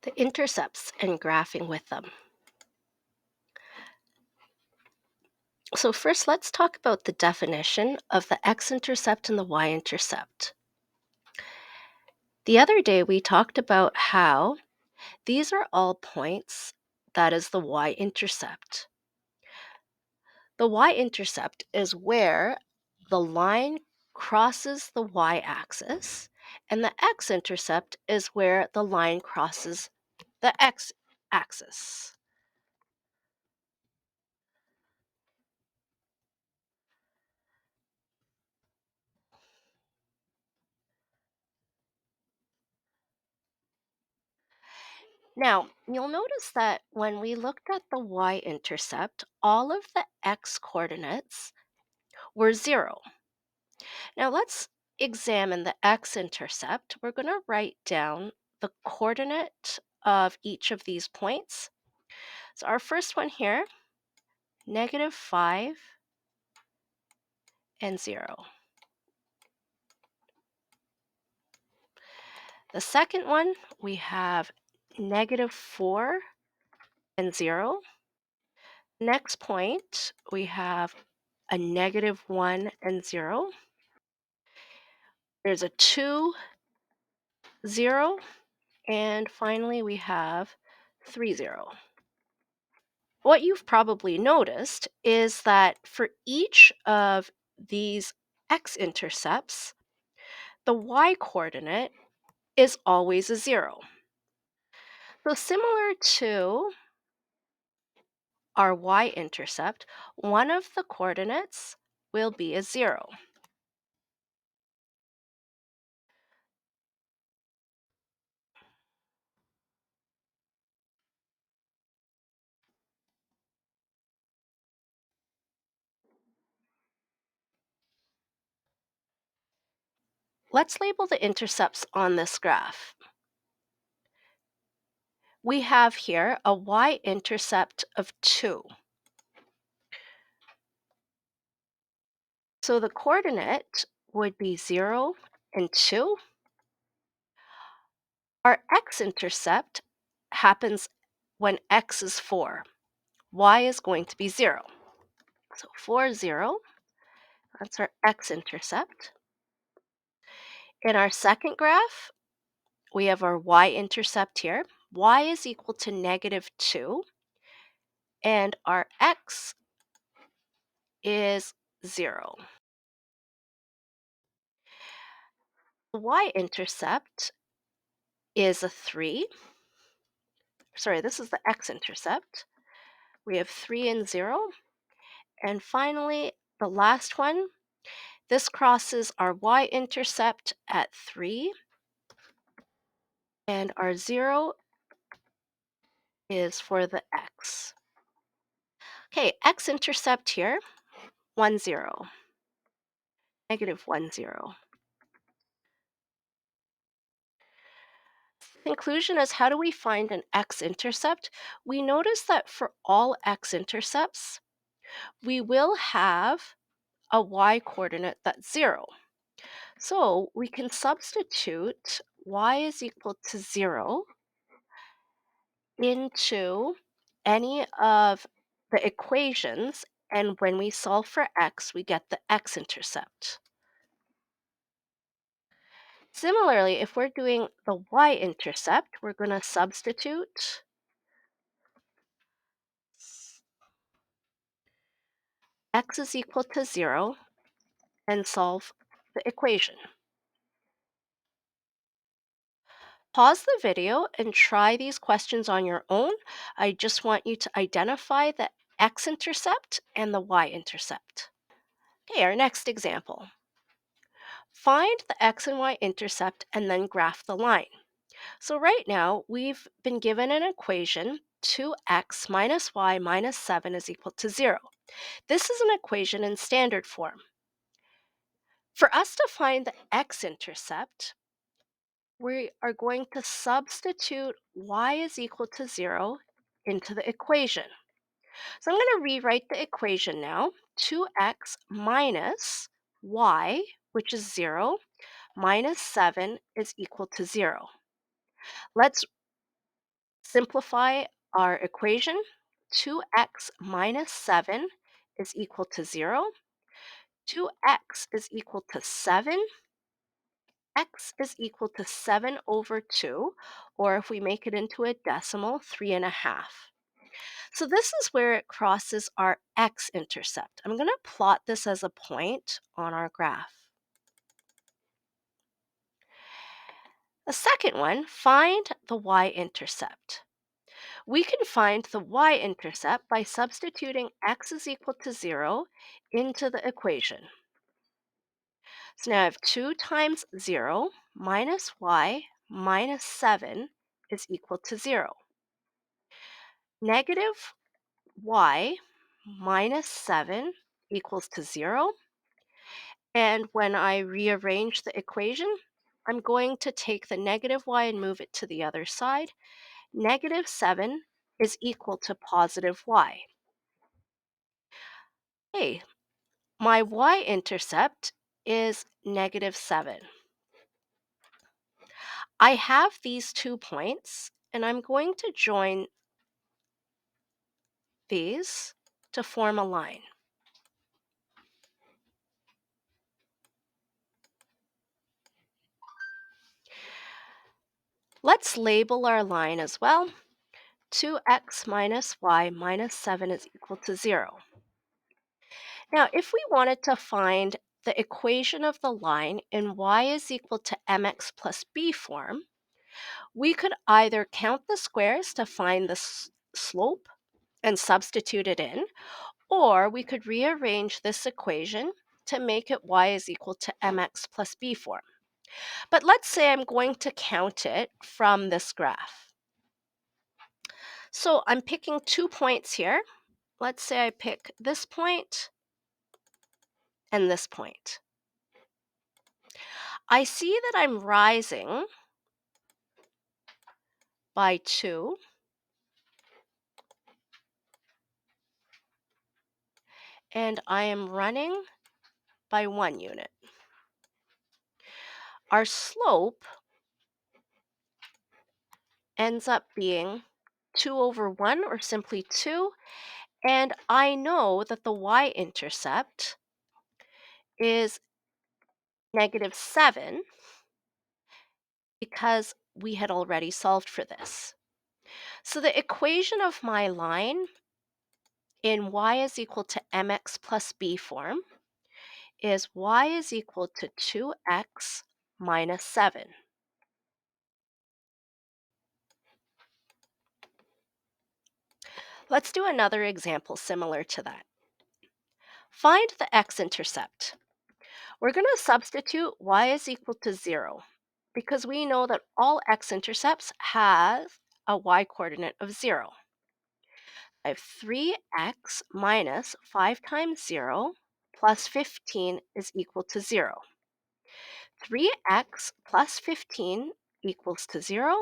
The intercepts and graphing with them. So first, let's talk about the definition of the x-intercept and the y-intercept. The other day, we talked about how these are all points, that is the y-intercept. The y-intercept is where the line crosses the y-axis, and the x-intercept is where the line crosses the x-axis. Now, you'll notice that when we looked at the y-intercept, all of the x-coordinates were 0. Now, let's examine the x-intercept. We're going to write down the coordinate of each of these points. So our first one here, -5 and 0. The second one, we have -4 and 0. Next point, we have a -1 and 0. There's a 2, 0, and finally we have 3, 0. What you've probably noticed is that for each of these x-intercepts, the y-coordinate is always a 0. So similar to our y-intercept, one of the coordinates will be a 0. Let's label the intercepts on this graph. We have here a y-intercept of 2. So the coordinate would be 0 and 2. Our x-intercept happens when x is 4. Y is going to be 0. So 4, 0, that's our x-intercept. In our second graph, we have our y-intercept here. Y is equal to -2, and our x is 0. The y-intercept is a 3. Sorry, this is the x-intercept. We have 3 and 0. And finally, the last one, this crosses our y-intercept at 3, and our 0 is for the x. Okay, x-intercept here, 1, 0, -1, 0. Conclusion is, how do we find an x-intercept? We notice that for all x-intercepts, we will have a y-coordinate that's 0. So we can substitute y is equal to 0 into any of the equations, and when we solve for x, we get the x-intercept. Similarly, if we're doing the y-intercept, we're going to substitute x is equal to 0 and solve the equation. Pause the video and try these questions on your own. I just want you to identify the x-intercept and the y-intercept. Okay, our next example. Find the x and y intercept and then graph the line. So right now, we've been given an equation, 2x minus y minus 7 is equal to 0. This is an equation in standard form. For us to find the x-intercept, we are going to substitute y is equal to 0 into the equation. So I'm going to rewrite the equation now. 2x minus y, which is 0, minus 7 is equal to 0. Let's simplify our equation. 2x minus 7 is equal to 0. 2x is equal to 7. X is equal to 7 over 2, or if we make it into a decimal, 3.5. So this is where it crosses our x-intercept. I'm going to plot this as a point on our graph. The second one, find the y-intercept. We can find the y-intercept by substituting x is equal to 0 into the equation. So now I have 2 times 0 minus y minus 7 is equal to 0. Negative y minus 7 equals to 0. And when I rearrange the equation, I'm going to take the negative y and move it to the other side. Negative 7 is equal to positive y. Hey, my y-intercept is negative 7. I have these 2 points, and I'm going to join these to form a line. Let's label our line as well. 2x minus y minus 7 is equal to 0. Now, if we wanted to find the equation of the line in y is equal to mx plus b form, we could either count the squares to find the slope and substitute it in, or we could rearrange this equation to make it y is equal to mx plus b form. But let's say I'm going to count it from this graph. So I'm picking 2 points here. Let's say I pick this point and this point. I see that I'm rising by 2, and I am running by 1 unit. Our slope ends up being 2 over 1, or simply 2, and I know that the y-intercept is negative 7 because we had already solved for this. So the equation of my line in y is equal to mx plus b form is y is equal to 2x minus 7. Let's do another example similar to that. Find the x-intercept. We're going to substitute y is equal to 0 because we know that all x-intercepts have a y-coordinate of 0. I have 3x minus 5 times 0 plus 15 is equal to 0. 3x plus 15 equals to 0.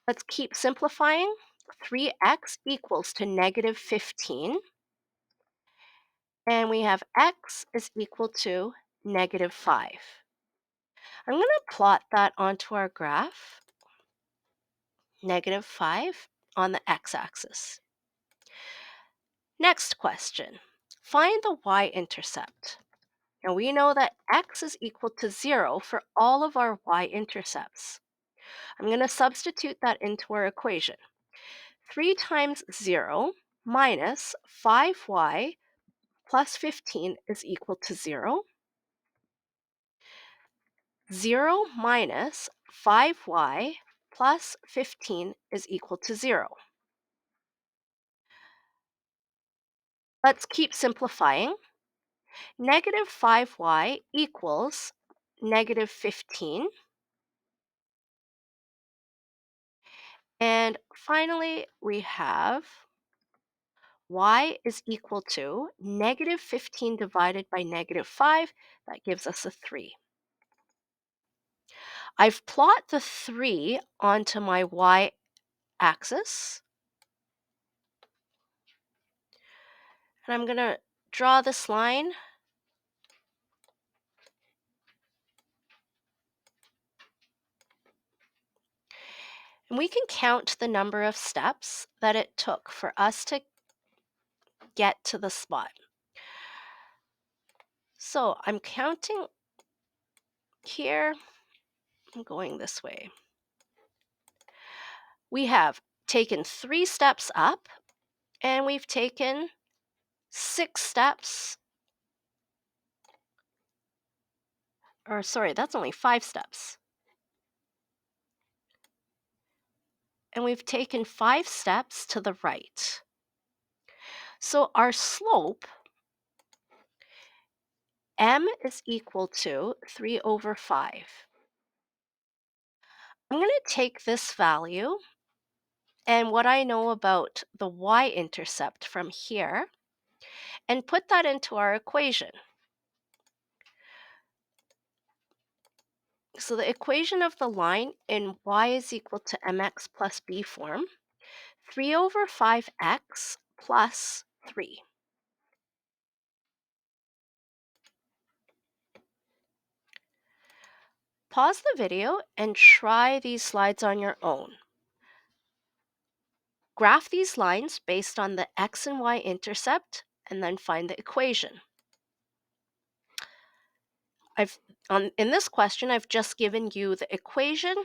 Let's keep simplifying. 3x equals to negative 15. And we have x is equal to negative 5. I'm going to plot that onto our graph, negative 5 on the x-axis. Next question. Find the y-intercept. Now we know that x is equal to 0 for all of our y-intercepts. I'm going to substitute that into our equation. 3 times 0 minus 5y plus 15 is equal to 0. 0 minus 5y plus 15 is equal to 0. Let's keep simplifying. Negative 5y equals negative 15. And finally, we have y is equal to negative 15 divided by negative 5. That gives us a 3. I've plot the 3 onto my y-axis. And I'm going to draw this line. And we can count the number of steps that it took for us to get to the spot. So I'm counting here. I'm going this way. We have taken 3 steps up, and we've taken 6 steps, or sorry, that's only 5 steps. And we've taken 5 steps to the right. So our slope, m is equal to 3 over 5. I'm going to take this value and what I know about the y-intercept from here and put that into our equation. So the equation of the line in y is equal to mx plus b form, 3 over 5x plus 3. Pause the video and try these slides on your own. Graph these lines based on the x and y intercept and then find the equation. In this question, I've just given you the equation.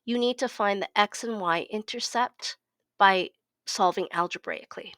You need to find the x and y intercept by solving algebraically.